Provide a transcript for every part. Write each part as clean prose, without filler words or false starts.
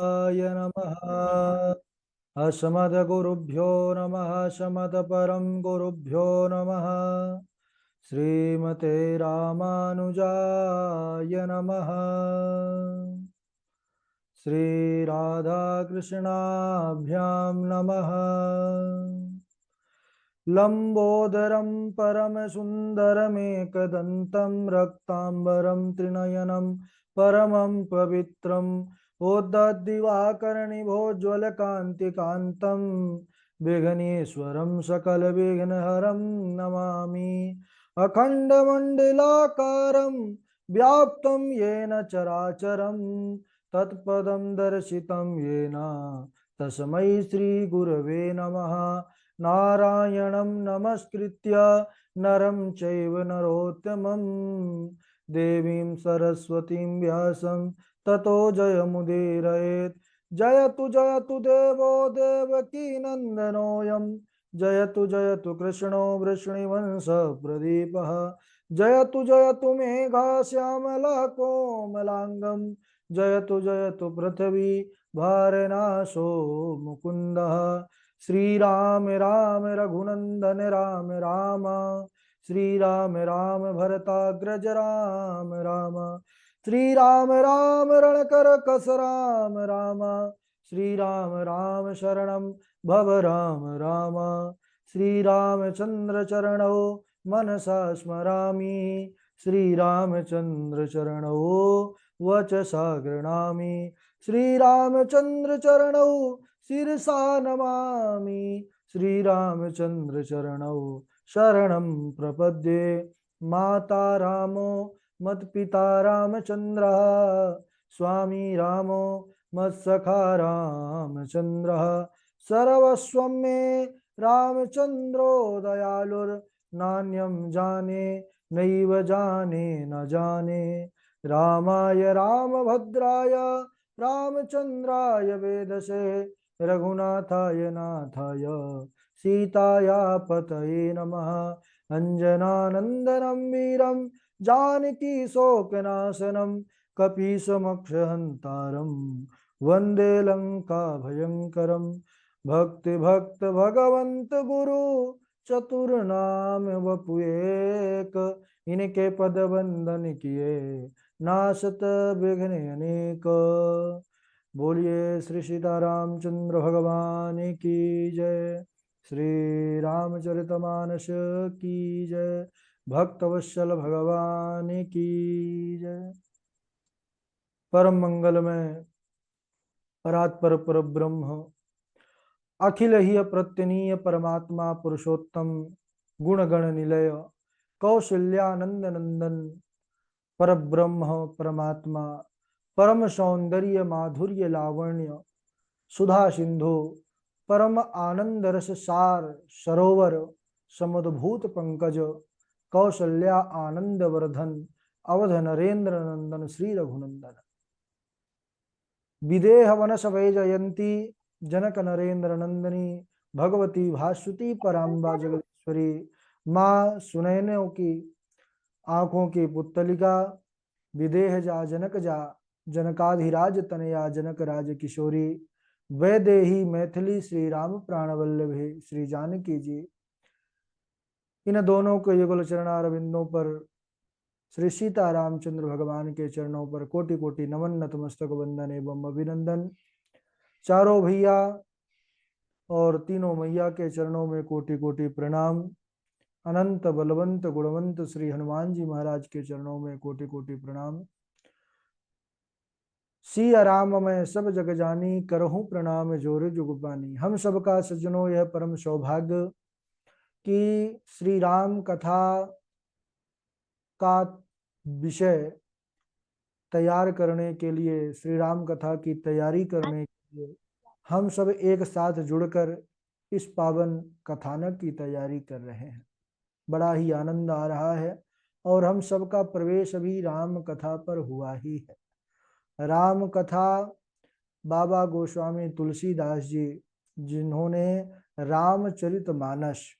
नमः। अस्मद्गुरुभ्यो नमः। अस्मद्परं गुरुभ्यो नमः। श्रीमते रामानुजाय नमः। श्रीराधाकृष्णाभ्यां नमः। लंबोदरं परमसुन्दरमेकदन्तं रक्ताम्बरं त्रिनयनं परमं पवित्रम् ओद्ददिवाकरनिभोज्ज्वलकान्तिकान्तं विघ्नेश्वरं सकलविघ्नहरं नमामि। अखण्डमण्डलाकारं व्याप्तं येन चराचरं तत्पदं दर्शितं येन तस्मै श्रीगुरवे नमः। नारायणं नमस्कृत्य नरं चैव नरोत्तमं देवीं सरस्वतीं व्यासं ततो जयमुदीरयेत्। जयतु जयतु देवो देवकी नन्दनोऽयं जयतु जयतु कृष्णो वृष्णिवंश प्रदीपः। जयतु जयतु मेघा श्यामला कोमलांगं जयतु जयतु पृथ्वी भारनाशो मुकुन्दः। श्री राम राम रघुनंदन राम राम श्री राम राम भरताग्रज राम राम श्री राम राम रणकर कस राम राम श्री राम राम शरणं भव राम राम श्री रामचंद्र चरणौ मनसा स्मरामि श्री रामचंद्र चरणौ वचसा गृह्णामि श्री रामचंद्र चरणौ शिरसा नमामि श्री रामचंद्र चरणौ शरणं प्रपद्ये। माता रामो मत्पिता रामचंद्रः स्वामी रामो मत्सखा रामचंद्रः सर्वस्वं मे रामचंद्रो दयालुर्नान्यं जाने नैव जाने न जाने। रामाय रामभद्राय रामचंद्राय वेदसे रघुनाथाय नाथाय सीताया पतये नमः। अंजनानंदनं वीरं जानकी शोकनाशनं कपीशमक्षहन्तारं वन्दे लंका भयंकरं। भक्ति भक्त भगवंत गुरु चतुर्नाम वपुएक इनके पद वंदन किए नाशत विघ्न अनेक। बोलिए श्री सीतारामचंद्र भगवान की जय। श्री रामचरितमानस की जय। भक्तवत्सल भगवान की जय। परम मंगल में परात्पर पर ब्रह्म अखिल ही प्रत्यनीय परमात्मा पुरुषोत्तम गुणगण निलय कौशल्यानंद नंदन पर ब्रह्म परमात्मा परम सौंदर्य माधुर्य लावण्य सुधा सिंधु परम आनंद रस सार सरोवर समुद्भूत पंकज कौशल्या आनंद वर्धन अवध नरेंद्र नंदन श्री रघुनंदन। विदेह वनस वै जयंती जनक नरेंद्र नंदनी भगवती भास्वती पराम्बा जगदीश्वरी माँ सुनैनों की आंखों की पुत्तलिका विदेह जा जनक जा जनकाधिराज तनया जनक राज किशोरी वैदेही मैथिली श्री राम प्राणवल्लभे श्री जानकी जी। इन दोनों के युगल चरणारविंदों पर श्री सीता रामचंद्र भगवान के चरणों पर कोटि कोटि नमन नतमस्तक वंदन एवं अभिनंदन। चारों भैया और तीनों मैया के चरणों में कोटि कोटि प्रणाम। अनंत बलवंत गुणवंत श्री हनुमान जी महाराज के चरणों में कोटि कोटि प्रणाम। सिया राम मैं सब जग जानी करहूं प्रणाम जोर जुगपानी। हम सबका सज्जनों यह परम सौभाग्य कि श्री राम कथा का विषय तैयार करने के लिए श्री राम कथा की तैयारी करने के लिए हम सब एक साथ जुड़कर इस पावन कथानक की तैयारी कर रहे हैं। बड़ा ही आनंद आ रहा है और हम सबका प्रवेश भी राम कथा पर हुआ ही है। राम कथा बाबा गोस्वामी तुलसीदास जी जिन्होंने रामचरितमानस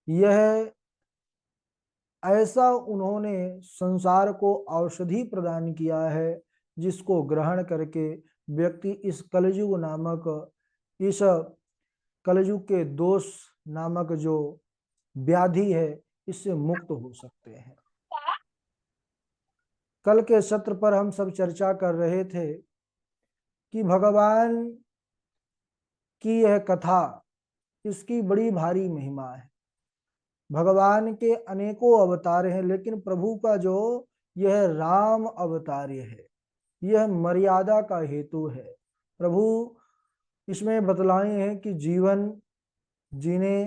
यह ऐसा उन्होंने संसार को औषधि प्रदान किया है जिसको ग्रहण करके व्यक्ति इस कलयुग नामक, इस कलयुग के दोष नामक जो व्याधि है, इससे मुक्त हो सकते हैं। कल के सत्र पर हम सब चर्चा कर रहे थे कि भगवान की यह कथा, इसकी बड़ी भारी महिमा है। भगवान के अनेकों अवतार हैं, लेकिन प्रभु का जो यह राम अवतार्य है, यह मर्यादा का हेतु है। प्रभु इसमें बतलाए हैं कि जीवन जीने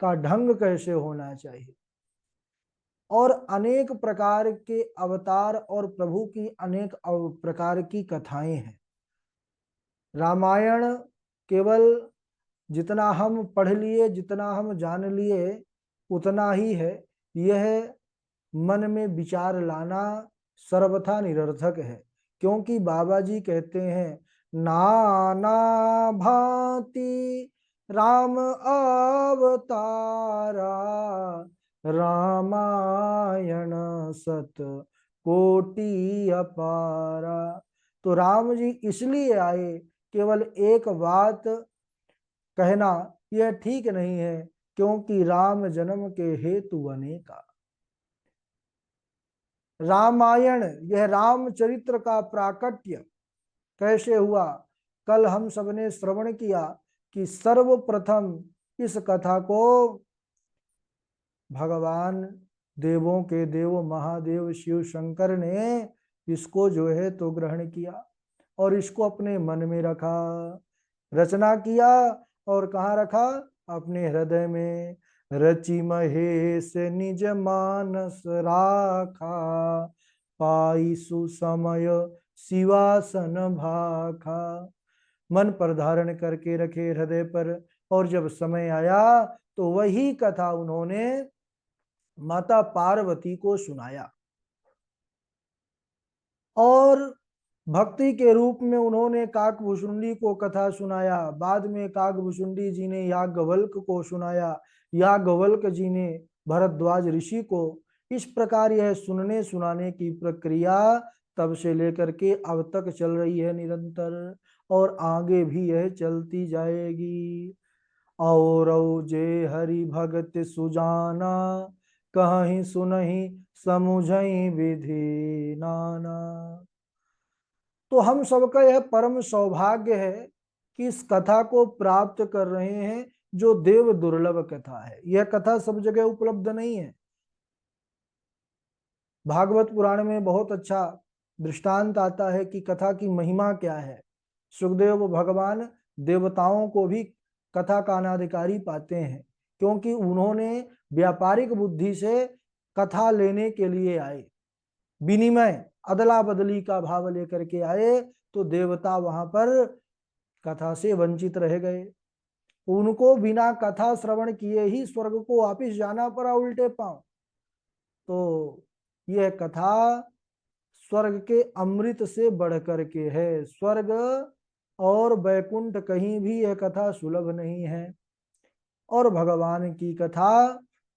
का ढंग कैसे होना चाहिए, और अनेक प्रकार के अवतार और प्रभु की अनेक प्रकार की कथाएं हैं। रामायण केवल जितना हम पढ़ लिए, जितना हम जान लिए, उतना ही है। यह मन में विचार लाना सर्वथा निरर्थक है, क्योंकि बाबा जी कहते हैं, नाना भांति राम अवतारा, रामायण सत कोटि अपारा। तो राम जी इसलिए आए, केवल एक बात कहना यह ठीक नहीं है, क्योंकि राम जन्म के हेतु अनेका। रामायण, यह रामचरित्र का प्राकट्य कैसे हुआ, कल हम सबने श्रवण किया कि सर्वप्रथम इस कथा को भगवान देवों के देव महादेव शिव शंकर ने इसको जो है तो ग्रहण किया और इसको अपने मन में रखा, रचना किया। और कहाँ रखा? अपने हृदय में। रचि महेश निज मानस राखा, पाई सुसमय शिवासन भाखा। मन पर धारण करके रखे हृदय पर, और जब समय आया तो वही कथा उन्होंने माता पार्वती को सुनाया, और भक्ति के रूप में उन्होंने काकभुशुंडी को कथा सुनाया। बाद में काकभुशुंडी जी ने याज्ञवल्क्य को सुनाया, याज्ञवल्क्य जी ने भरद्वाज ऋषि को। इस प्रकार यह सुनने सुनाने की प्रक्रिया तब से लेकर के अब तक चल रही है निरंतर, और आगे भी यह चलती जाएगी। और जे हरि भगत सुजाना, कहीं सुनहि समुझहि विधि नाना। तो हम सबका यह परम सौभाग्य है कि इस कथा को प्राप्त कर रहे हैं, जो देव दुर्लभ कथा है। यह कथा सब जगह उपलब्ध नहीं है। भागवत पुराण में बहुत अच्छा दृष्टांत आता है कि कथा की महिमा क्या है। सुखदेव भगवान देवताओं को भी कथा का अनाधिकारी पाते हैं, क्योंकि उन्होंने व्यापारिक बुद्धि से कथा लेने के लिए आए, विनिमय अदला बदली का भाव लेकर के आए, तो देवता वहां पर कथा से वंचित रह गए। उनको बिना कथा श्रवण किए ही स्वर्ग को वापिस जाना पड़ा उल्टे पांव। तो यह कथा स्वर्ग के अमृत से बढ़कर के है। स्वर्ग और वैकुंठ कहीं भी यह कथा सुलभ नहीं है। और भगवान की कथा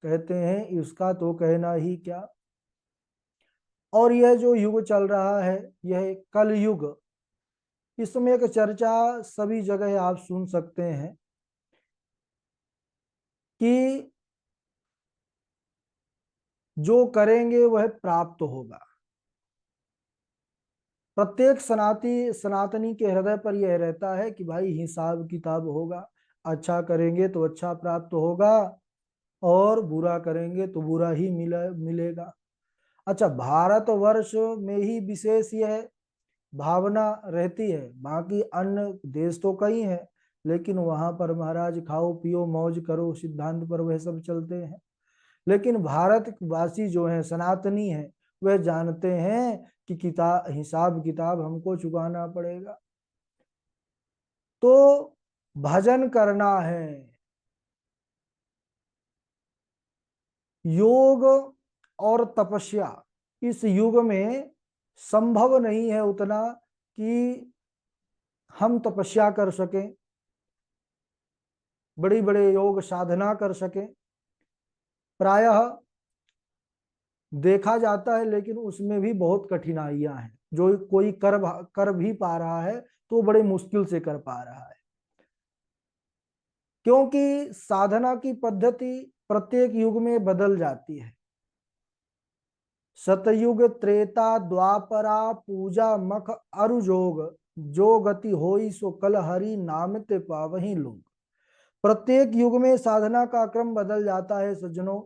कहते हैं, इसका तो कहना ही क्या। और यह जो युग चल रहा है, यह कल युग, इसमें एक चर्चा सभी जगह आप सुन सकते हैं कि जो करेंगे वह प्राप्त होगा। प्रत्येक सनातनी के हृदय पर यह रहता है कि भाई हिसाब किताब होगा, अच्छा करेंगे तो अच्छा प्राप्त होगा, और बुरा करेंगे तो बुरा ही मिलेगा। अच्छा, भारतवर्ष में ही विशेष यह भावना रहती है, बाकी अन्य देश तो कई हैं, लेकिन वहां पर महाराज खाओ पियो मौज करो सिद्धांत पर वह सब चलते हैं। लेकिन भारतवासी जो हैं, सनातनी हैं, वह जानते हैं कि हिसाब किताब हमको चुकाना पड़ेगा। तो भजन करना है। योग और तपस्या इस युग में संभव नहीं है उतना कि हम तपस्या कर सकें, बड़ी बड़े योग साधना कर सकें। प्रायः देखा जाता है, लेकिन उसमें भी बहुत कठिनाइयां हैं। जो कोई कर भी पा रहा है तो बड़े मुश्किल से कर पा रहा है, क्योंकि साधना की पद्धति प्रत्येक युग में बदल जाती है। सतयुग त्रेता द्वापरा पूजा मख अरु जोग, जो गति होई सो कल हरि नाम ते पावहीं लोग। प्रत्येक युग में साधना का क्रम बदल जाता है सज्जनों।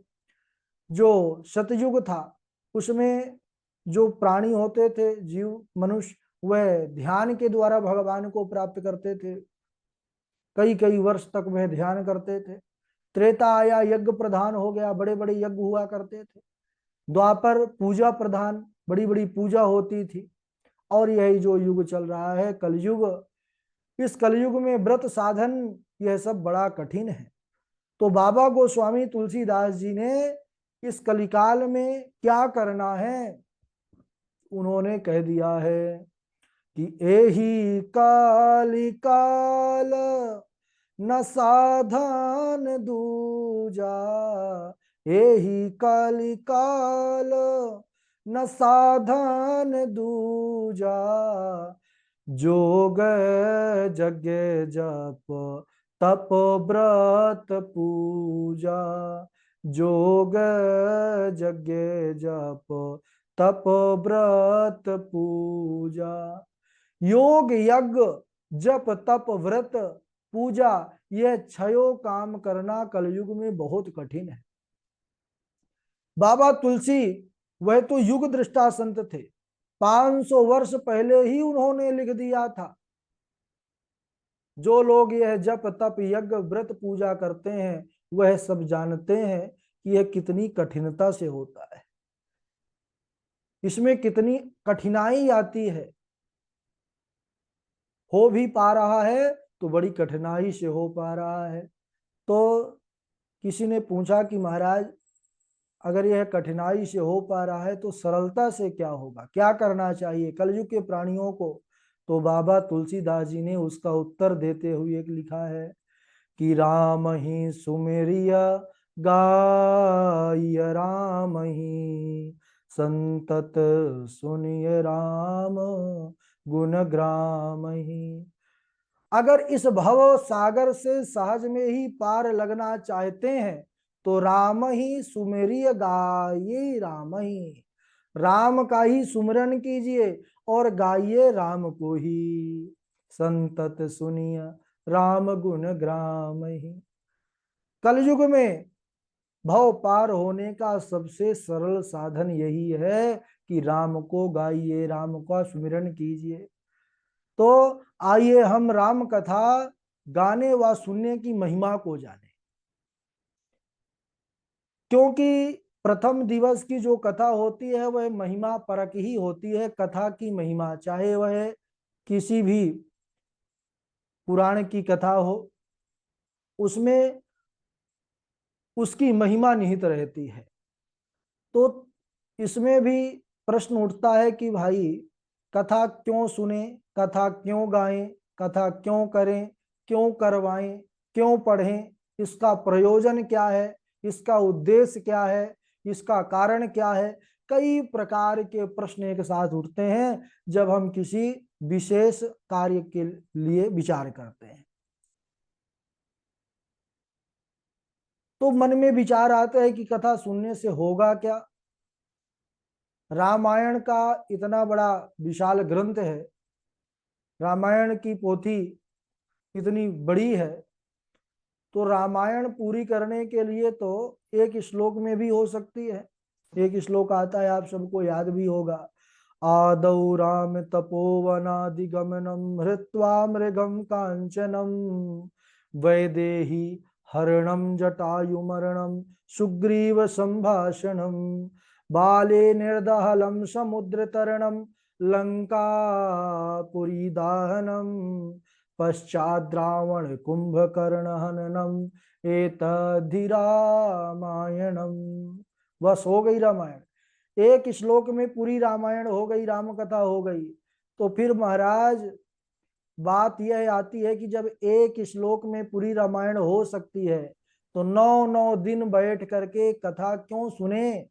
जो सतयुग था उसमें जो प्राणी होते थे, जीव मनुष्य, वह ध्यान के द्वारा भगवान को प्राप्त करते थे, कई कई वर्ष तक वह ध्यान करते थे। त्रेता आया, यज्ञ प्रधान हो गया, बड़े बड़े यज्ञ हुआ करते थे। द्वापर पूजा प्रधान, बड़ी बड़ी पूजा होती थी। और यही जो युग चल रहा है कलयुग, इस कलयुग में व्रत साधन यह सब बड़ा कठिन है। तो बाबा गोस्वामी तुलसीदास जी ने इस कलिकाल में क्या करना है उन्होंने कह दिया है कि एही कालिकाल न साधन दूजा, एही कालिकाल न साधन दूजा, जोग जग जप तप व्रत पूजा, जोग जग जप तप व्रत पूजा। योग यज्ञ जप तप व्रत पूजा, यह छयो काम करना कलयुग में बहुत कठिन है। बाबा तुलसी वह तो युग दृष्टा संत थे, 500 वर्ष पहले ही उन्होंने लिख दिया था, जो लोग यह जप तप यज्ञ व्रत पूजा करते हैं वह सब जानते हैं कि यह कितनी कठिनता से होता है, इसमें कितनी कठिनाई आती है। हो भी पा रहा है तो बड़ी कठिनाई से हो पा रहा है। तो किसी ने पूछा कि महाराज अगर यह कठिनाई से हो पा रहा है तो सरलता से क्या होगा, क्या करना चाहिए कलयुग के प्राणियों को? तो बाबा तुलसीदास जी ने उसका उत्तर देते हुए एक लिखा है कि राम ही सुमेरिय गाय, राम ही संतत सुनिय, राम गुण ग्राम ही। अगर इस भव सागर से सहज में ही पार लगना चाहते हैं तो राम ही सुमेरिय गाइए, राम ही, राम का ही सुमरन कीजिए और गाइए राम को ही, संतत सुनिय राम गुण ग्राम ही। कलयुग में भव पार होने का सबसे सरल साधन यही है कि राम को गाइए, राम का सुमिरन कीजिए। तो आइए हम राम कथा गाने व सुनने की महिमा को जाने, क्योंकि प्रथम दिवस की जो कथा होती है वह महिमा परक ही होती है। कथा की महिमा, चाहे वह किसी भी पुराण की कथा हो, उसमें उसकी महिमा निहित रहती है। तो इसमें भी प्रश्न उठता है कि भाई कथा क्यों सुने, कथा क्यों गाएं, कथा क्यों करें, क्यों करवाएं, क्यों पढ़ें, इसका प्रयोजन क्या है, इसका उद्देश्य क्या है, इसका कारण क्या है। कई प्रकार के प्रश्न एक साथ उठते हैं जब हम किसी विशेष कार्य के लिए विचार करते हैं। तो मन में विचार आता है कि कथा सुनने से होगा क्या। रामायण का इतना बड़ा विशाल ग्रंथ है, रामायण की पोथी इतनी बड़ी है, तो रामायण पूरी करने के लिए तो एक श्लोक में भी हो सकती है। एक श्लोक आता है, आप सबको याद भी होगा, आदौ राम तपोवनादिगमनम हृत्वा मृगम कांचनम वैदेही हरणम जटायुमरणम सुग्रीव संभाषणम बाले निर्दहलम समुद्र तरणम लंकापुरी दाहनम पश्चात रावण कुंभकर्ण हननम एतद्धि रामायणम। बस हो गई रामायण, एक श्लोक में पूरी रामायण हो गई, राम कथा हो गई। तो फिर महाराज बात यह आती है कि जब एक श्लोक में पूरी रामायण हो सकती है तो 9 दिन बैठ करके कथा क्यों सुने?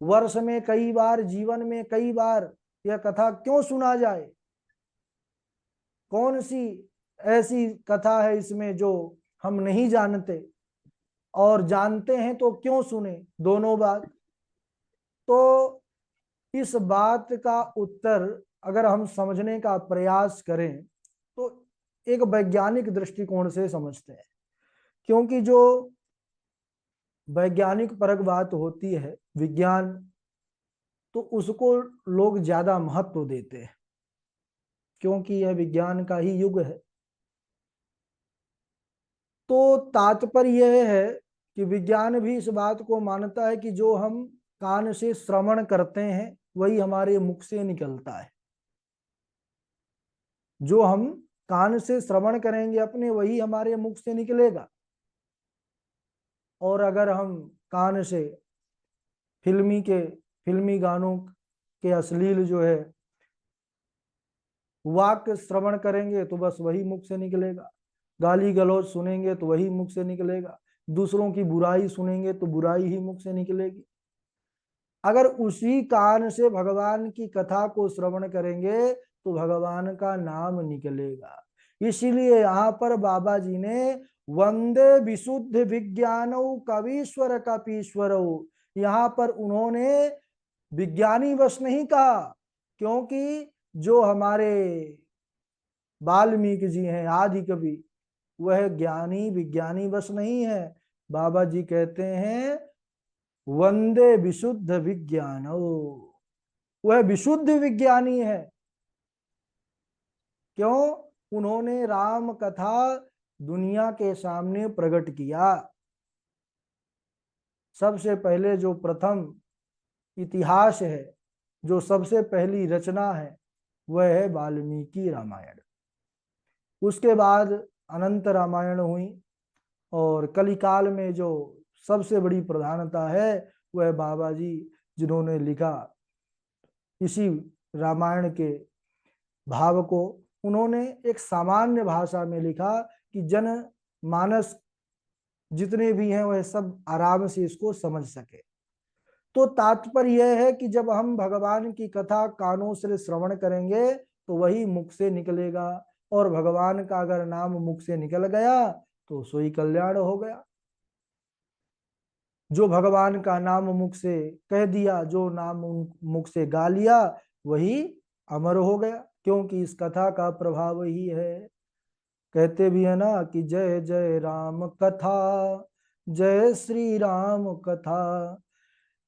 वर्ष में कई बार, जीवन में कई बार यह कथा क्यों सुना जाए? कौन सी ऐसी कथा है इसमें जो हम नहीं जानते, और जानते हैं तो क्यों सुने? दोनों बात। तो इस बात का उत्तर अगर हम समझने का प्रयास करें तो एक वैज्ञानिक दृष्टिकोण से समझते हैं, क्योंकि जो वैज्ञानिक परक बात होती है, विज्ञान, तो उसको लोग ज्यादा महत्व देते हैं, क्योंकि यह विज्ञान का ही युग है। तो तात्पर्य यह है कि विज्ञान भी इस बात को मानता है कि जो हम कान से श्रवण करते हैं वही हमारे मुख से निकलता है। जो हम कान से श्रवण करेंगे अपने, वही हमारे मुख से निकलेगा। और अगर हम कान से फिल्मी गानों के अश्लील जो है वाक्य श्रवण करेंगे तो बस वही मुख से निकलेगा। गाली गलौज सुनेंगे तो वही मुख से निकलेगा। दूसरों की बुराई सुनेंगे तो बुराई ही मुख से निकलेगी। अगर उसी कान से भगवान की कथा को श्रवण करेंगे तो भगवान का नाम निकलेगा। इसीलिए यहाँ पर बाबा जी ने वंदे विशुद्ध विज्ञानौ कवीश्वर कपीश्वरौ, यहाँ पर उन्होंने विज्ञानी वश नहीं कहा, क्योंकि जो हमारे वाल्मीकि जी हैं आदि कवि, वह ज्ञानी विज्ञानी वश नहीं है। बाबा जी कहते हैं वंदे विशुद्ध विज्ञानो, वह विशुद्ध विज्ञानी है। क्यों? उन्होंने राम कथा दुनिया के सामने प्रकट किया। सबसे पहले जो प्रथम इतिहास है, जो सबसे पहली रचना है, वह है वाल्मीकि रामायण। उसके बाद अनंत रामायण हुई, और कलिकाल में जो सबसे बड़ी प्रधानता है वह बाबा जी जिन्होंने लिखा इसी रामायण के भाव को, उन्होंने एक सामान्य भाषा में लिखा कि जन मानस जितने भी हैं वह सब आराम से इसको समझ सके। तो तात्पर्य यह है कि जब हम भगवान की कथा कानों से श्रवण करेंगे तो वही मुख से निकलेगा, और भगवान का अगर नाम मुख से निकल गया तो सोई कल्याण हो गया। जो भगवान का नाम मुख से कह दिया, जो नाम मुख से गा लिया, वही अमर हो गया, क्योंकि इस कथा का प्रभाव ही है। कहते भी है ना कि जय जय राम कथा, जय श्री राम कथा,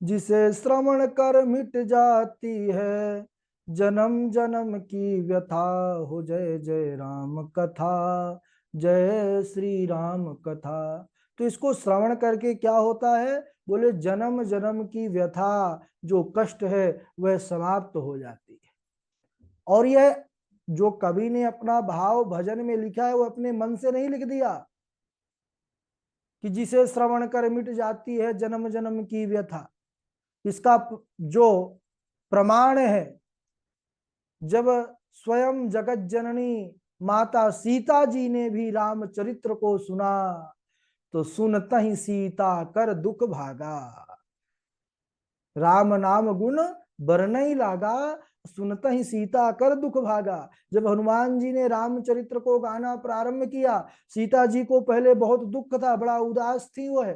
जिसे श्रवण कर मिट जाती है जन्म जन्म की व्यथा हो। जय जय राम कथा, जय श्री राम कथा। तो इसको श्रवण करके क्या होता है? बोले जन्म जन्म की व्यथा, जो कष्ट है वह समाप्त हो जाती है। और यह जो कवि ने अपना भाव भजन में लिखा है वो अपने मन से नहीं लिख दिया कि जिसे श्रवण कर मिट जाती है जन्म जन्म की व्यथा। इसका जो प्रमाण है, जब स्वयं जगत जननी माता सीता जी ने भी रामचरित्र को सुना तो सुनत ही सीता कर दुख भागा। राम नाम गुण बरनई लागा, सुनत ही सीता कर दुख भागा। जब हनुमान जी ने रामचरित्र को गाना प्रारंभ किया, सीता जी को पहले बहुत दुख था, बड़ा उदास थी, वह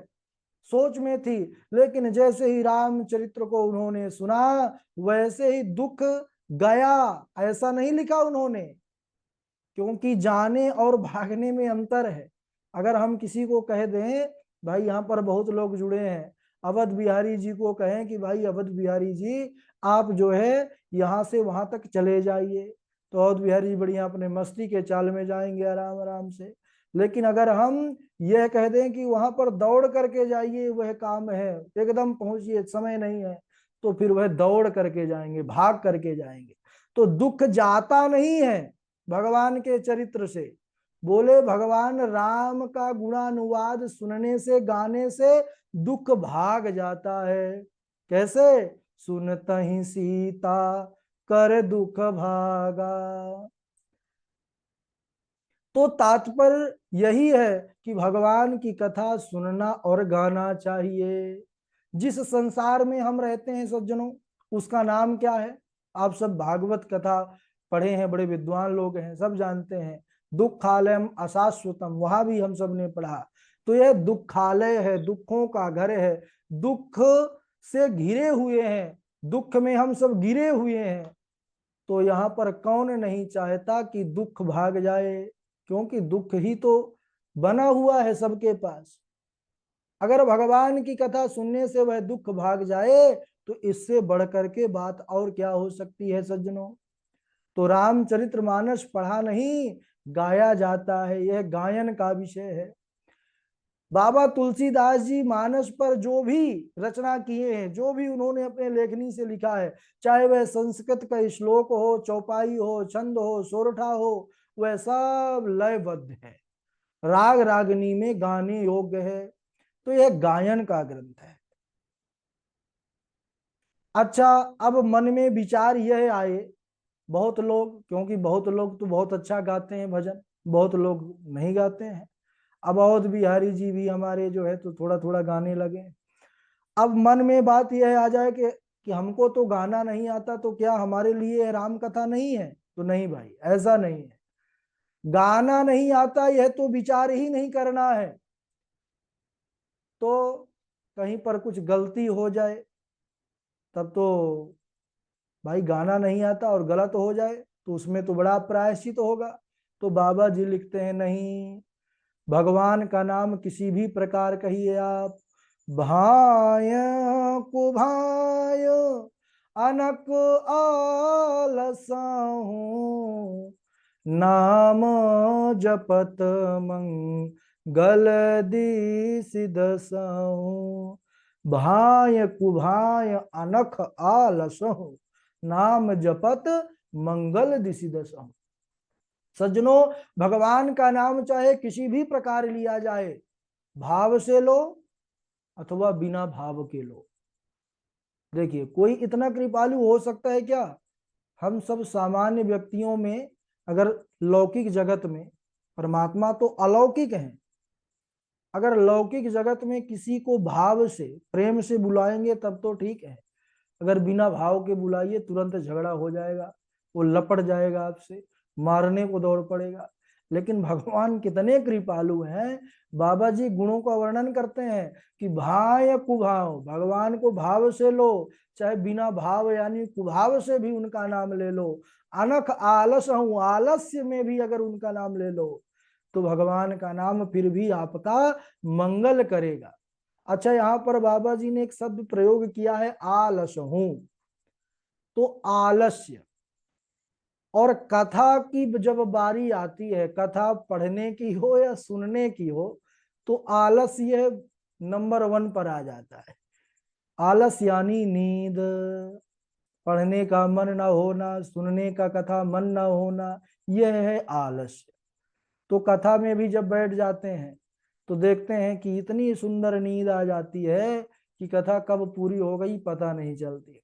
सोच में थी, लेकिन जैसे ही रामचरित्र को उन्होंने सुना वैसे ही दुख गया। ऐसा नहीं लिखा उन्होंने, क्योंकि जाने और भागने में अंतर है। अगर हम किसी को कह दें, भाई यहाँ पर बहुत लोग जुड़े हैं, अवध बिहारी जी को कहें कि भाई अवध बिहारी जी आप जो है यहाँ से वहां तक चले जाइए, तो अवध बिहारी जी बढ़िया अपने मस्ती के चाल में जाएंगे आराम आराम से। लेकिन अगर हम यह कह दें कि वहां पर दौड़ करके जाइए, वह काम है, एकदम पहुंचिए, समय नहीं है, तो फिर वह दौड़ करके जाएंगे, भाग करके जाएंगे। तो दुख जाता नहीं है भगवान के चरित्र से। बोले भगवान राम का गुणानुवाद सुनने से, गाने से दुख भाग जाता है। कैसे? सुनत ही सीता कर दुख भागा। तो तात्पर्य यही है कि भगवान की कथा सुनना और गाना चाहिए। जिस संसार में हम रहते हैं सज्जनों, उसका नाम क्या है? आप सब भागवत कथा पढ़े हैं, बड़े विद्वान लोग हैं, सब जानते हैं। दुखालयम अशाश्वतम, वहां भी हम सब ने पढ़ा। तो यह दुखालय है, दुखों का घर है, दुख से घिरे हुए हैं, दुख में हम सब गिरे हुए हैं। तो यहाँ पर कौन नहीं चाहता कि दुख भाग जाए, क्योंकि दुख ही तो बना हुआ है सबके पास। अगर भगवान की कथा सुनने से वह दुख भाग जाए तो इससे बढ़कर के बात और क्या हो सकती है सज्जनों। तो रामचरितमानस पढ़ा नहीं, गाया जाता है, यह गायन का विषय है। बाबा तुलसीदास जी मानस पर जो भी रचना किए हैं, जो भी उन्होंने अपने लेखनी से लिखा है, चाहे वह संस्कृत का श्लोक हो, चौपाई हो, छंद हो, सोरठा हो, वह सब लयबद्ध है, राग रागनी में गाने योग्य है। तो यह गायन का ग्रंथ है। अच्छा, अब मन में विचार यह आए, बहुत लोग, क्योंकि बहुत लोग तो बहुत अच्छा गाते हैं भजन, बहुत लोग नहीं गाते हैं। अब अवध बिहारी जी भी हमारे जो है तो थोड़ा थोड़ा गाने लगे। अब मन में बात यह आ जाए कि हमको तो गाना नहीं आता, तो क्या हमारे लिए राम कथा नहीं है? तो नहीं भाई, ऐसा नहीं है। गाना नहीं आता यह तो विचार ही नहीं करना है। तो कहीं पर कुछ गलती हो जाए तब तो भाई, गाना नहीं आता और गलत हो जाए तो उसमें तो बड़ा प्रायश्चित होगा। तो बाबा जी लिखते हैं, नहीं, भगवान का नाम किसी भी प्रकार कहिए आप, भाय को भाय अनक आलसाहूं, नाम जपत मंगल दिस दसाहूं। भाय कुभाय अनख आलसहु, नाम जपत मंगल दिसि दसहु। सज्जनों, भगवान का नाम चाहे किसी भी प्रकार लिया जाए, भाव से लो अथवा बिना भाव के लो। देखिए, कोई इतना कृपालु हो सकता है क्या? हम सब सामान्य व्यक्तियों में, अगर लौकिक जगत में, परमात्मा तो अलौकिक है, अगर लौकिक जगत में किसी को भाव से, प्रेम से बुलाएंगे तब तो ठीक है। अगर बिना भाव के बुलाइए तुरंत झगड़ा हो जाएगा, वो लपट जाएगा आपसे, मारने को दौड़ पड़ेगा। लेकिन भगवान कितने कृपालु हैं। बाबा जी गुणों का वर्णन करते हैं कि भाय कुभाव, भगवान को भाव से लो, चाहे बिना भाव यानी कुभाव से भी उनका नाम ले लो। अनख आलस हूं, आलस्य में भी अगर उनका नाम ले लो तो भगवान का नाम फिर भी आपका मंगल करेगा। अच्छा, यहाँ पर बाबा जी ने एक शब्द प्रयोग किया है, आलस हूं। तो आलस्य और कथा की जब बारी आती है, कथा पढ़ने की हो या सुनने की हो, तो आलस्य नंबर 1 पर आ जाता है। आलस यानी नींद, पढ़ने का मन ना होना, सुनने का कथा मन ना होना, यह है आलस्य। तो कथा में भी जब बैठ जाते हैं तो देखते हैं कि इतनी सुंदर नींद आ जाती है कि कथा कब पूरी हो गई पता नहीं चलती।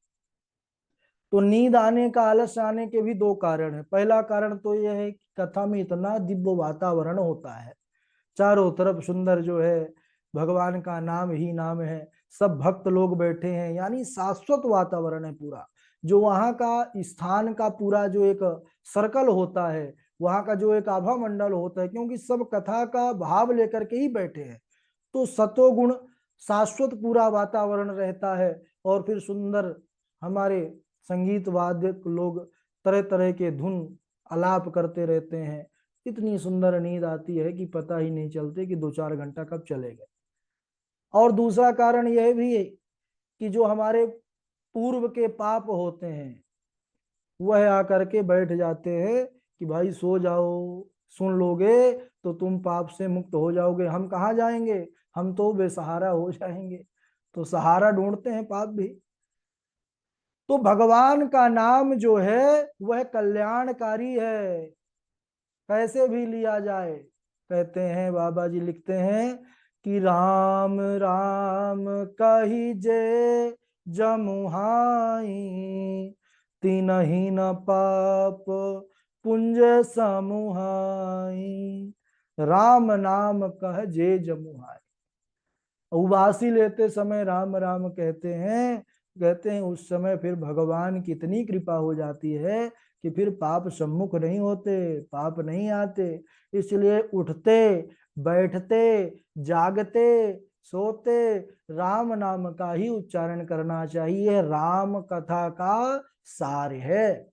तो नींद आने का, आलस आने के भी दो कारण है। पहला कारण तो यह है कि कथा में इतना दिव्य वातावरण होता है, चारों तरफ सुंदर जो है भगवान का नाम ही नाम है, सब भक्त लोग बैठे हैं, यानी शाश्वत वातावरण है पूरा। जो वहाँ का स्थान का पूरा जो एक सर्कल होता है, वहाँ का जो एक आभा मंडल होता है, क्योंकि सब कथा का भाव लेकर के ही बैठे हैं, तो सतोगुण शाश्वत पूरा वातावरण रहता है। और फिर सुंदर हमारे संगीत वाद्य लोग तरह तरह के धुन आलाप करते रहते हैं। इतनी सुंदर नींद आती है कि पता ही नहीं चलते कि 2-4 घंटा कब चले गए। और दूसरा कारण यह भी है कि जो हमारे पूर्व के पाप होते हैं वह आकर के बैठ जाते हैं कि भाई सो जाओ, सुन लोगे तो तुम पाप से मुक्त हो जाओगे। हम कहाँ जाएंगे, हम तो बेसहारा हो जाएंगे। तो सहारा ढूंढते हैं पाप भी। तो भगवान का नाम जो है वह कल्याणकारी है, कैसे भी लिया जाए। कहते हैं, बाबा जी लिखते हैं कि राम राम कही जे जमुहाई, तिनहि न पाप पुंज समुहाई। राम नाम कह जे जमुहाई। उबासी लेते समय राम राम कहते हैं कहते हैं उस समय फिर भगवान की इतनी कृपा हो जाती है कि फिर पाप सम्मुख नहीं होते, पाप नहीं आते। इसलिए उठते बैठते जागते सोते राम नाम का ही उच्चारण करना चाहिए। राम कथा का सार है।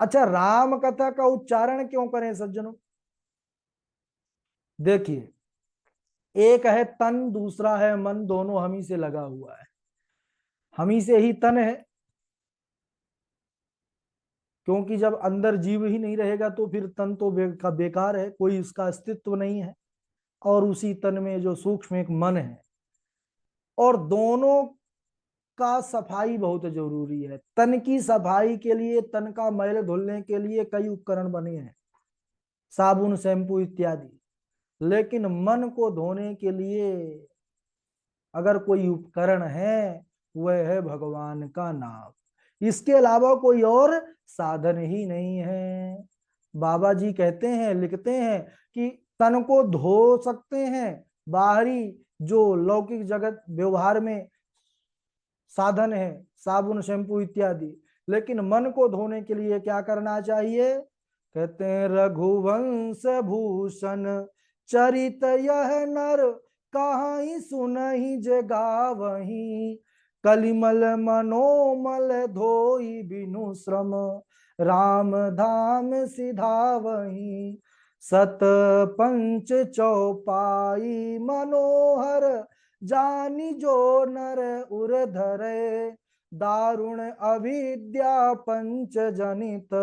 अच्छा, राम कथा का उच्चारण क्यों करें सज्जनों? देखिए, एक है तन, दूसरा है मन, दोनों हम ही से लगा हुआ है। हम ही से ही तन है, क्योंकि जब अंदर जीव ही नहीं रहेगा तो फिर तन तो बेकार है, कोई इसका अस्तित्व नहीं है। और उसी तन में जो सूक्ष्म एक मन है, और दोनों का सफाई बहुत जरूरी है। तन की सफाई के लिए, तन का मैल धुलने के लिए कई उपकरण बने हैं, साबुन शैम्पू इत्यादि। लेकिन मन को धोने के लिए अगर कोई उपकरण है, वह है भगवान का नाम। इसके अलावा कोई और साधन ही नहीं है। बाबा जी कहते हैं, लिखते हैं कि तन को धो सकते हैं बाहरी जो लौकिक जगत व्यवहार में साधन है, साबुन शैम्पू इत्यादि, लेकिन मन को धोने के लिए क्या करना चाहिए? कहते हैं रघुवंश भूषण चरित यह नर, कहीं सुनहि जे गावहीं, कलिमल मनोमल धोई बिनु श्रम, राम धाम सिधावहीं, सत पंच चौपाई मनोहर, जानी जो नर उर धरे, दारुण अविद्या पंच जनित,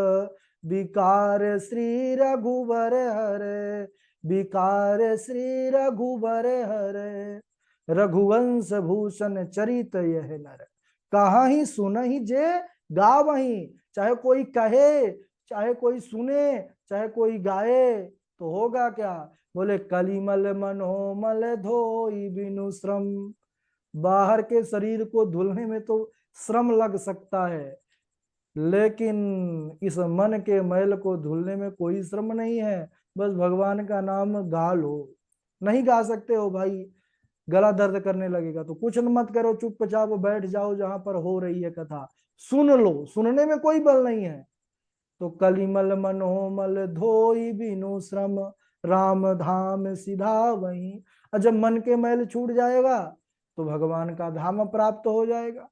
विकार श्री रघुबर हरे, विकार श्री रघुबर हरे। रघुवंश भूषण चरित यह नर, कहा ही सुन ही जे गावही। चाहे कोई कहे, चाहे कोई सुने, चाहे कोई गाए, तो होगा क्या? बोले कलिमल मनोमल धोई बिनु श्रम। बाहर के शरीर को धुलने में तो श्रम लग सकता है, लेकिन इस मन के मैल को धुलने में कोई श्रम नहीं है। बस भगवान का नाम गा लो। नहीं गा सकते हो भाई, गला दर्द करने लगेगा तो कुछ मत करो, चुपचाप बैठ जाओ जहां पर हो रही है कथा, सुन लो। सुनने में कोई बल नहीं है। तो कलिमल मनोमल धोई बिनु श्रम, राम धाम सीधा वहीं। और जब मन के मैल छूट जाएगा तो भगवान का धाम प्राप्त हो जाएगा।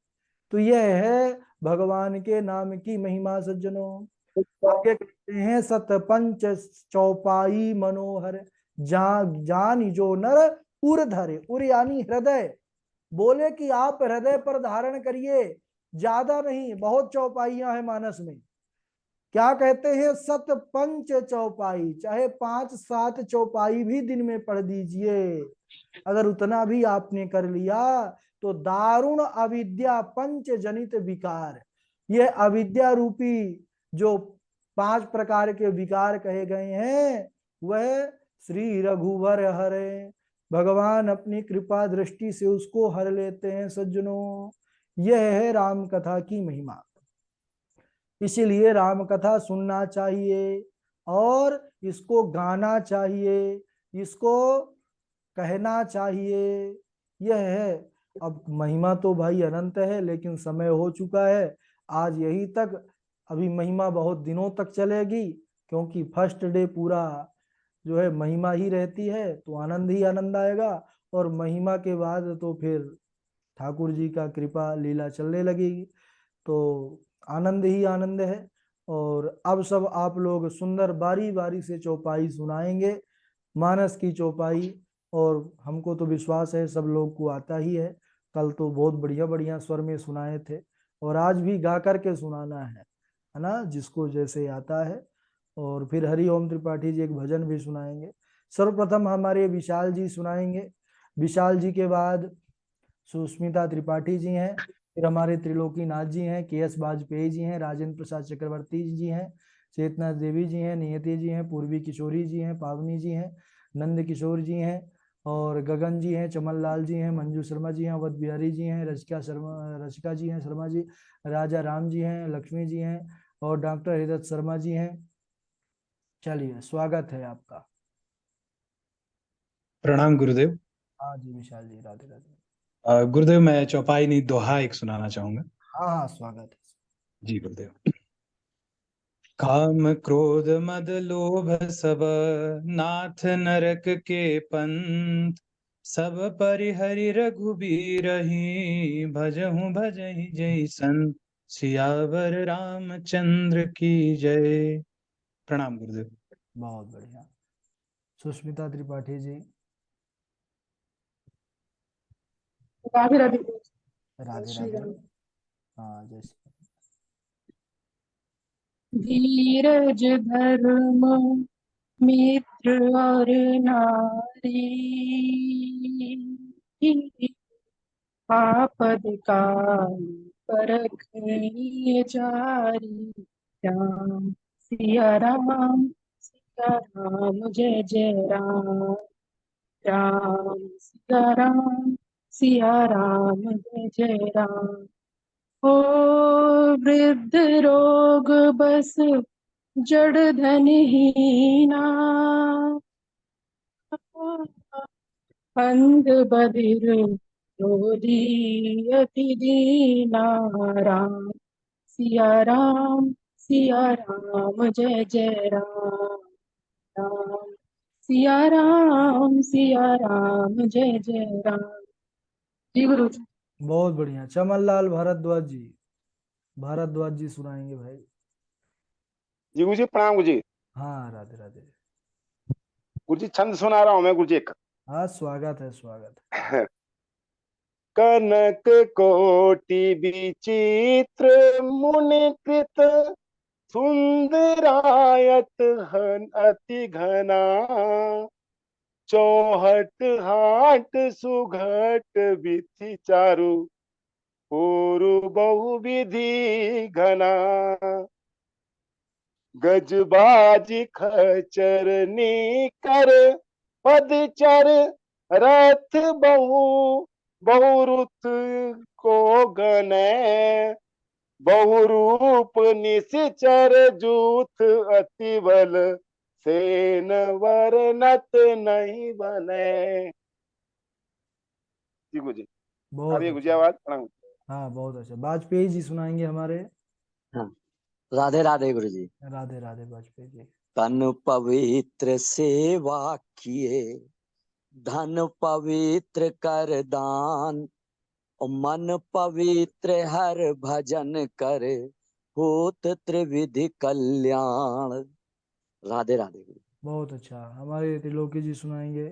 तो यह है भगवान के नाम की महिमा सज्जनों। आगे कहते हैं सत पंच चौपाई मनोहर, जान जो नर उर धरे। उर यानी हृदय। बोले कि आप हृदय पर धारण करिए, ज्यादा नहीं, बहुत चौपाइयां हैं मानस में। क्या कहते हैं? सत पंच चौपाई, चाहे 5-7 चौपाई भी दिन में पढ़ दीजिए। अगर उतना भी आपने कर लिया तो दारुण अविद्या पंच जनित विकार, ये अविद्या रूपी जो 5 प्रकार के विकार कहे गए हैं, वह श्री रघुवर हरे, भगवान अपनी कृपा दृष्टि से उसको हर लेते हैं सज्जनों। यह है राम कथा की महिमा। इसीलिए राम कथा सुनना चाहिए और इसको गाना चाहिए, इसको कहना चाहिए। यह है। अब महिमा तो भाई अनंत है, लेकिन समय हो चुका है आज यही तक। अभी महिमा बहुत दिनों तक चलेगी, क्योंकि फर्स्ट डे पूरा जो है महिमा ही रहती है, तो आनंद ही आनंद आएगा। और महिमा के बाद तो फिर ठाकुर जी का कृपा लीला चलने लगेगी, तो आनंद ही आनंद है। और अब सब आप लोग सुंदर बारी बारी से चौपाई सुनाएंगे, मानस की चौपाई। और हमको तो विश्वास है सब लोग को आता ही है। कल तो बहुत बढ़िया बढ़िया स्वर में सुनाए थे, और आज भी गा करके सुनाना है ना, जिसको जैसे आता है। और फिर हरि ओम त्रिपाठी जी एक भजन भी सुनाएंगे। सर्वप्रथम हमारे विशाल जी सुनाएंगे। विशाल जी के बाद सुष्मिता त्रिपाठी जी हैं। फिर हमारे त्रिलोकी नाथ जी हैं, के.एस. वाजपेयी जी हैं, राजेंद्र प्रसाद चक्रवर्ती जी हैं, चेतना देवी जी हैं, नियति जी हैं, पूर्वी किशोरी जी हैं, पावनी जी हैं, नंद किशोर जी हैं, और गगन जी हैं, चमन लाल जी हैं, मंजू शर्मा जी हैं, अवध बिहारी जी हैं, रचिका जी हैं, शर्मा जी, राजा राम जी हैं, लक्ष्मी जी हैं, और डॉक्टर हृदय शर्मा जी हैं। चलिए, स्वागत है आपका। प्रणाम गुरुदेव। हाँ जी विशाल जी, राधे राधे। गुरुदेव, मैं चौपाई नहीं दोहा एक सुनाना चाहूंगा। हाँ हाँ, स्वागत है। जी गुरुदेव। काम क्रोध मद लोभ सब, नाथ नरक के पंथ, सब परिहरि रघुबीरहि, भजहु भजहि जैसन, सियावर रामचंद्र की जय। प्रणाम गुरुदेव। बहुत बढ़िया। सुष्मिता त्रिपाठी जी। राधे राधे। राधे श्री राधे। राम। हाँ, जय श्री धीरज धर्म मित्र और नारी, आपद काल परखनीय जारी। राम सिया राम, सिया राम जय जय राम। राम सिया राम, सिया राम जय जय राम। ओ वृद्ध रोग बस जड़ धनहीना, अंध बधिर रोधी अति दीना। राम सिया राम, सिया राम जय जय राम। राम सिया राम जय जय राम। जी गुरु जी। बहुत बढ़िया। चमन लाल भारद्वाज जी। भारद्वाज जी सुनाएंगे भाई। जी गुरु जी प्रणाम गुरु जी। हाँ, राधे राधे। गुरु जी छंद सुना रहा हूँ मैं गुरु जी एक। हाँ, स्वागत है, स्वागत कनक कोटि विचित्र मुनि कृत, सुंदरायत हन अति घना, चौहट हाट सुघट विधि चारु, पूरु बहुविधि घना। गजबाजी खचर निकर पदचर, रथ बहु बहुरुत को गने, बहुरूप निश्चर जूथ अति बल, सेन वर्णत नहीं बने। जी गुरु जी। बहुत अभी गुरु जी अच्छा। आवाज प्रणाम। हाँ, बहुत अच्छा। वाजपेयी जी सुनाएंगे हमारे। हाँ, राधे राधे गुरु जी। राधे राधे वाजपेयी जी। तन पवित्र सेवा किए, धन पवित्र कर दान, और मन पवित्र हर भजन करे, होत त्रिविधि कल्याण। राधे राधे गुरु। बहुत अच्छा। हमारे त्रिलोकी जी सुनाएंगे।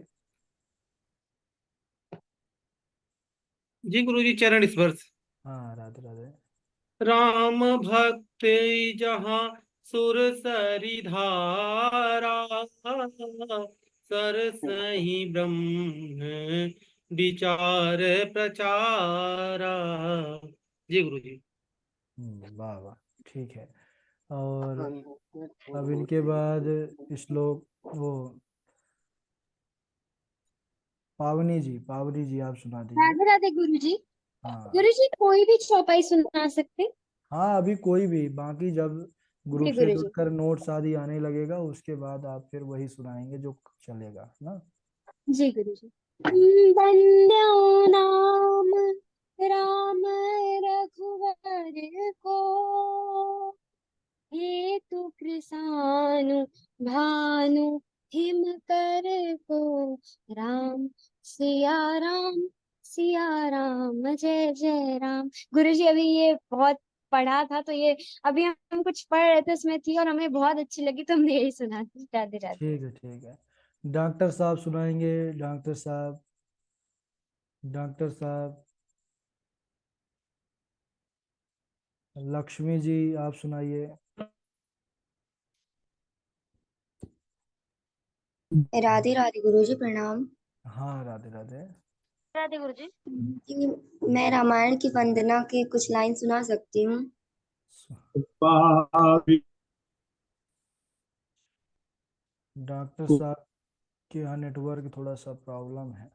जी गुरु जी, चरण स्पर्श। हाँ, राधे राधे। राम भक्ति जहाँ सुर सरी धारा, सर सही ब्रह्म विचार प्रचारा। जी गुरु जी। वाह वाह, ठीक है। और अब इनके बाद श्लोक वो पावनी जी आप सुना दीजिए। राधे राधे गुरु जी। हाँ गुरु जी कोई भी चौपाई सुना सकते? हाँ, अभी कोई भी, बाकी जब ग्रुप जी से गुरु जी। जुड़कर नोट्स आदि आने लगेगा उसके बाद आप फिर वही सुनाएंगे जो चलेगा ना। जी गुरु जी। बंदो नाम राम रघुवर को, हेतु कृसानु भानु हिम कर को। राम सिया राम जय जय राम। गुरु जी अभी ये बहुत पढ़ा था, तो ये अभी हम कुछ पढ़ रहे थे उसमें थी और हमें बहुत अच्छी लगी तो हमने यही सुना दी। राधे राधे। ठीक है, ठीक है। डॉक्टर साहब सुनाएंगे। डॉक्टर साहब। डॉक्टर साहब। लक्ष्मी जी आप सुनाइए। राधे राधे गुरुजी प्रणाम। हाँ, राधे राधे। राधे गुरु जी। जी, मैं रामायण की वंदना के कुछ लाइन सुना सकती हूँ। डॉक्टर साहब के यहाँ नेटवर्क थोड़ा सा प्रॉब्लम है।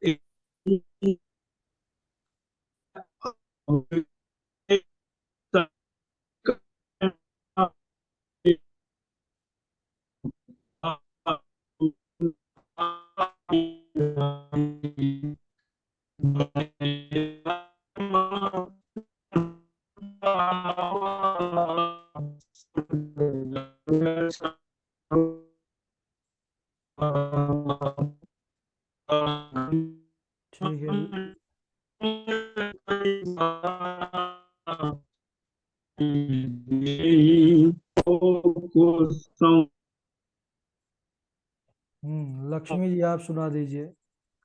लक्ष्मी जी आप सुना दीजिए।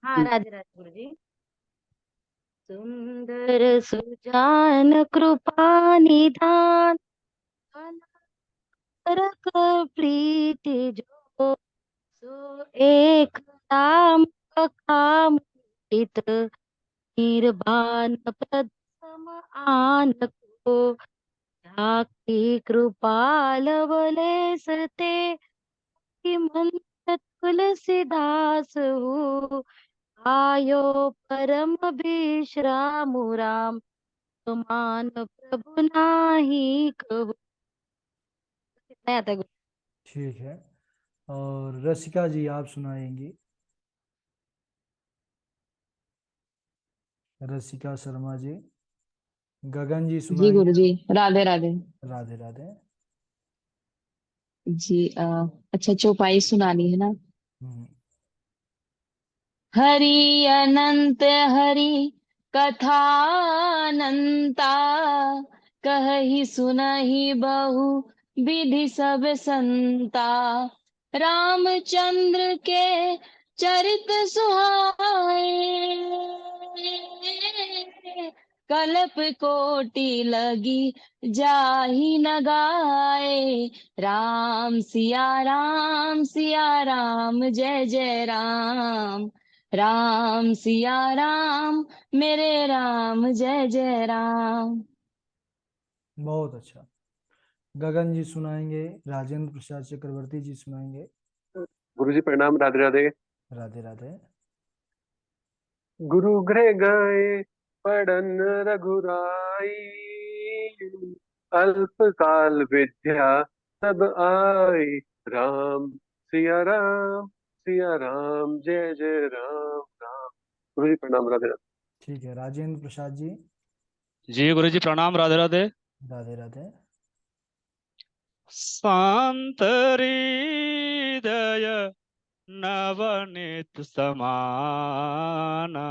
हाँ, राधे राधे गुरु जी। सुंदर सुजान कृपा निधान, अनरक प्रीति जो, सो एक राम काम हित, निर्बान पद सम आन को, जाकी कृपाल बलेस ते, कि मन तुलसीदास हो, आयो परम विश्राम राम, समान प्रभु नाही कहो। नहीं आता है गुरु। ठीक है, और रसिका जी आप सुनाएंगी। रसिका शर्मा जी। गगन जी जी सुनाएंगे। गुरु जी, राधे राधे। राधे राधे। जी अच्छा, चौपाई सुनानी है ना। हम्म, हरि अनंत हरि कथा अनंता, कहि सुनहि बहु विधि सब संता, रामचंद्र के चरित सुहाए, कल्प कोटि लगी जाहि न गाए, राम सिया राम जय जय राम, राम सिया राम मेरे राम जय जय राम। बहुत अच्छा। गगन जी सुनाएंगे। राजेंद्र प्रसाद चक्रवर्ती जी सुनाएंगे। गुरु जी प्रणाम, राधे राधे। राधे राधे। गुरु गृह गए पढ़न रघुराई, अल्प काल विद्या सब आई, सिया राम जय जय राम राम। गुरु जी प्रणाम, राधे राधे। ठीक है, राजेंद्र प्रसाद जी। जी गुरु जी प्रणाम, राधे राधे। राधे राधे। शांत हृदय नवनीत समाना,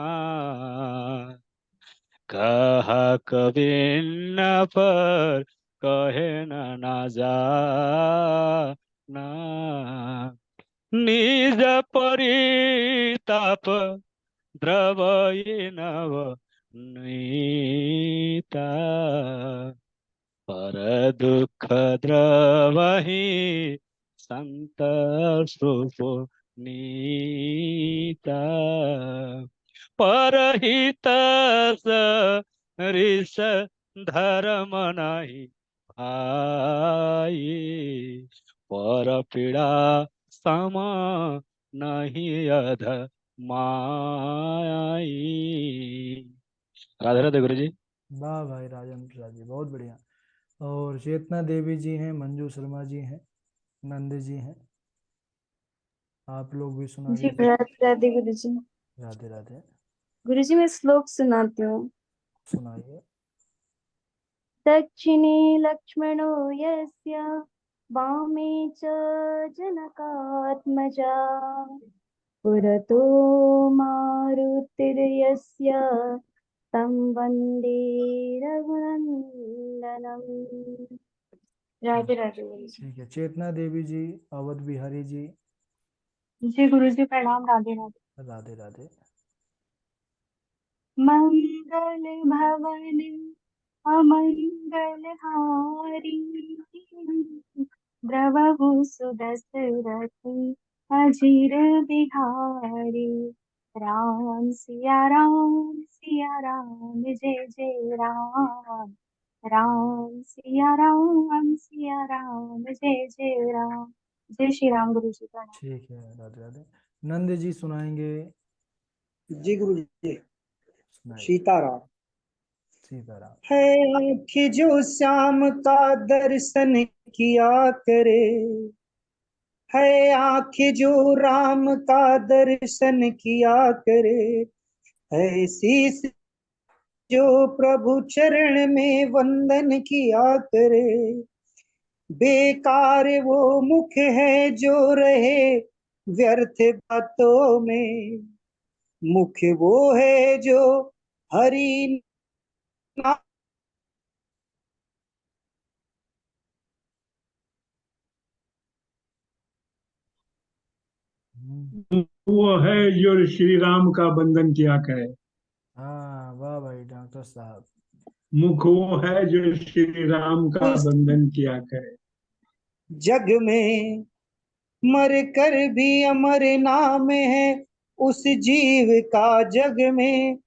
कह कबीर न पर कहे न जाना, निज परिताप द्रवई नव नीता, पर दुख द्रवहि संत सुपुनीता, परहित रिस धर्म नहीं भाई, पर पीड़ा सम नहीं अध माई। राधे राधे गुरु जी। वाह भाई राजेंद्र प्रसाद जी, बहुत बढ़िया। और चेतना देवी जी हैं, मंजू शर्मा जी हैं, नंद जी हैं, आप लोग भी सुना जी दीजिए। राधे गुरु जी। राधे राधे। गुरु जी मैं श्लोक सुनाती हूँ। सुनाइए। दक्षिणे लक्ष्मणो यस्य, वामे च जनकात्मजा, पुरतो मारुतिर्यस्य, तं वन्दे रघुनन्दनम्। राधे राधे गुरु जी। ठीक है, चेतना देवी जी, अवध बिहारी जी। जी गुरु जी प्रणाम, राधे राधे। राधे राधे। मंगल भवन अमंगल हारी, द्रवहु सुदशरथि अजीर बिहारी, सिया राम जय जय राम, सिया राम जय जय राम। जय श्री राम गुरु जी प्रणाम। ठीक है, राधे राधे। नंद जी सुनाएंगे। जी गुरु जी। सुनाइए। सीताराम। सीताराम। है आँखें जो श्याम का दर्शन किया करे, है आँखें जो राम का दर्शन किया करे, है शीस जो प्रभु चरण में वंदन किया करे, बेकार वो मुख है जो रहे व्यर्थ बातों में, मुख वो है जो हरि नाम वो है जो श्री राम का बंधन किया करे। हाँ वाह भाई डॉक्टर साहब। मुख वो है जो श्री राम का उस बंधन किया करे। जग में मर कर भी अमर नाम है उस जीव का जग में,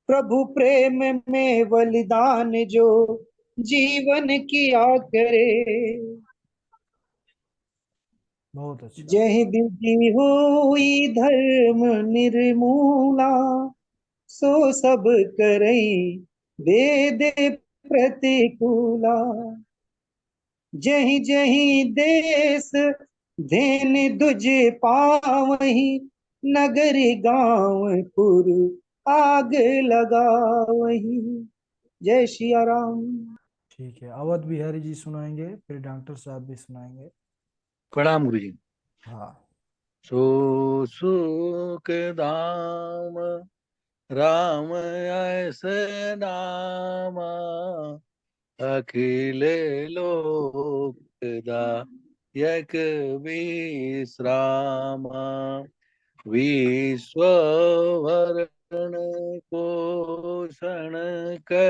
प्रभु प्रेम में बलिदान जो जीवन किया करे। बहुत अच्छा। जय विधि हुई धर्म निर्मूला, सो सब करई वेद प्रतिकूला। जही जही देश धेन दुज पावही, नगरी गांव पुर आग लगावही। जय सिया राम। ठीक है, अवध बिहारी जी सुनाएंगे, फिर डॉक्टर साहब भी सुनाएंगे। प्रणाम गुरु जी। हाँ। सो सुख धाम राम ऐसे नामा, अखिल लोकदायक विश्रामा। विश्ववरण पोषण कर